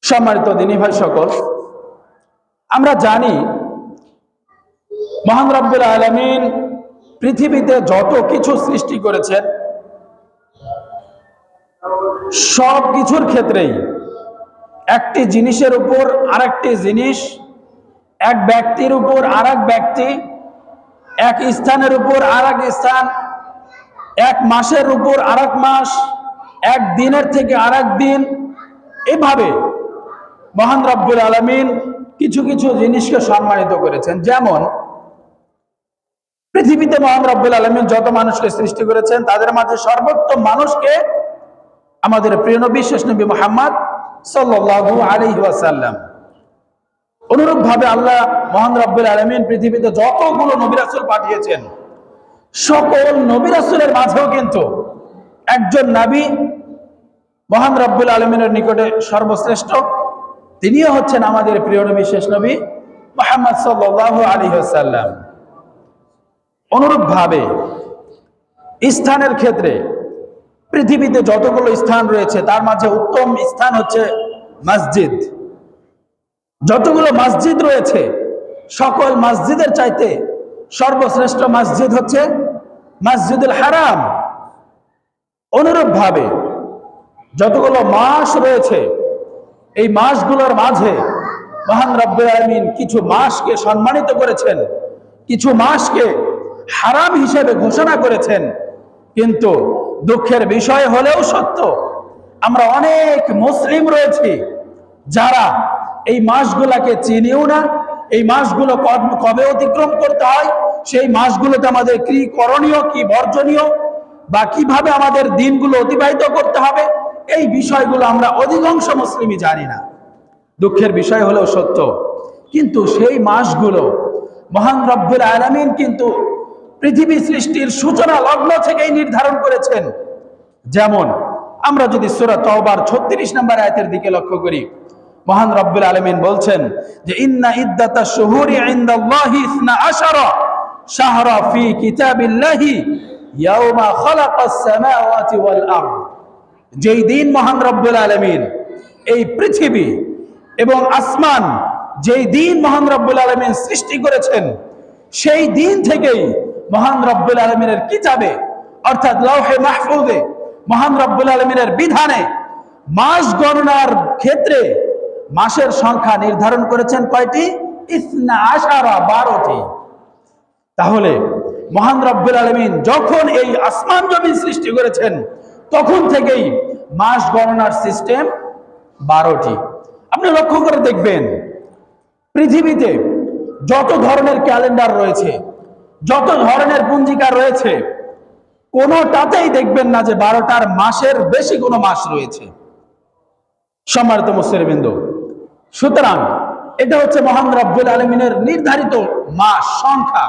সম্মানিত দিনী ভাই সকল, আমরা জানি মহান রব্বুল আলামিন পৃথিবীতে যত কিছু সৃষ্টি করেছেন সব কিছুর ক্ষেত্রেই একটি জিনিসের উপর আরেকটি জিনিস, এক ব্যক্তির উপর আরেক ব্যক্তি, এক স্থানের উপর আরেক স্থান, এক মাসের উপর আরেক মাস, এক দিনের থেকে আরেক দিন, এভাবে মহান রব্বুল আলামিন কিছু কিছু জিনিসকে সম্মানিত করেছেন। যেমন পৃথিবীতে মহান রব্বুল আলামিন যত মানুষকে সৃষ্টি করেছেন তাদের মাঝে সর্বোত্তম মানুষকে আমাদের প্রিয় নবী শেষ নবী মুহাম্মদ সাল্লাল্লাহু আলাইহি ওয়াসাল্লাম। অনুরূপভাবে আল্লাহ মহান রব্বুল আলামিন পৃথিবীতে যতগুলো নবী রাসূল পাঠিয়েছেন সকল নবী রাসূলের মাঝেও কিন্তু একজন নবী মহান রব্বুল আলামিনের নিকটে সর্বশ্রেষ্ঠ, তিনিও হচ্ছেন আমাদের প্রিয় নবী শেষ নবী মুহাম্মদ সাল্লাল্লাহু আলাইহি ওয়াসাল্লাম। অনুরূপভাবে স্থানের ক্ষেত্রে পৃথিবীতে যতগুলো স্থান রয়েছে তার মাঝে উত্তম স্থান হচ্ছে মসজিদ। যতগুলো মসজিদ রয়েছে সকল মসজিদের চাইতে সর্বশ্রেষ্ঠ মসজিদ হচ্ছে মসজিদুল হারাম। অনুরূপভাবে যতগুলো মাস রয়েছে এই মাসগুলোর মাঝে মহান রব্বুল আলামিন কিছু মাসকে সম্মানিত করেছেন, কিছু মাসকে হারাম হিসেবে ঘোষণা করেছেন। কিন্তু দুঃখের বিষয় হলেও সত্য, আমরা অনেক মুসলিম রয়েছি যারা এই মাসগুলোকে চিনিও না, এই মাসগুলো কবে অতিক্রম করতে হয়, সেই মাসগুলোতে আমাদের কি করণীয়, কি বর্জনীয়, বা কিভাবে আমাদের দিনগুলো অতিবাহিত করতে হবে, এই বিষয়গুলো আমরা অধিকাংশ মুসলিমই জানি না। দুঃখের বিষয় হলেও সত্য, কিন্তু সেই মাসগুলো মহান রব্বুল আলামিন কিন্তু পৃথিবী সৃষ্টির সূচনা লগ্ন থেকেই নির্ধারণ করেছেন। যেমন আমরা যদি সূরা তাওবার 36 নম্বর আয়াতের দিকে লক্ষ্য করি, মহান রব্বুল আলামিন বলছেন যে ইন্না ইদ্দাতাশ শুহুরি ইনদাল্লাহি 12 শাহরা ফি কিতাবিল্লাহি ইয়াওমা খালাকাস সামাওয়াতি ওয়াল আরদ। যেই দিন মহান রব্বুল আলামিন এই পৃথিবী এবং আসমান, যেই দিন মহান রব্বুল আলামিন সৃষ্টি করেছেন সেই দিন থেকেই মহান রব্বুল আলামিনের কিতাবে অর্থাৎ লাওহে মাহফুজে মহান রব্বুল আলামিনের বিধানে মাস গণনার ক্ষেত্রে মাসের সংখ্যা নির্ধারণ করেছেন কয়টি? 12টি। তাহলে মহান রব্বুল আলামিন যখন এই আসমান জমিন সৃষ্টি করেছেন তখন থেকেই মাস গণনার সিস্টেম 12টি। আপনি লক্ষ্য করে দেখবেন পৃথিবীতে যত ধরনের ক্যালেন্ডার রয়েছে, যত ধরনের পঞ্জিকা রয়েছে, কোনোটাতেই দেখবেন না যে 12টার মাসের বেশি কোনো মাস রয়েছে। সম্মানিত মুসলিমবৃন্দ, সুতরাং এটা হচ্ছে মহান রব্বুল আলামিনের নির্ধারিত মাস সংখ্যা।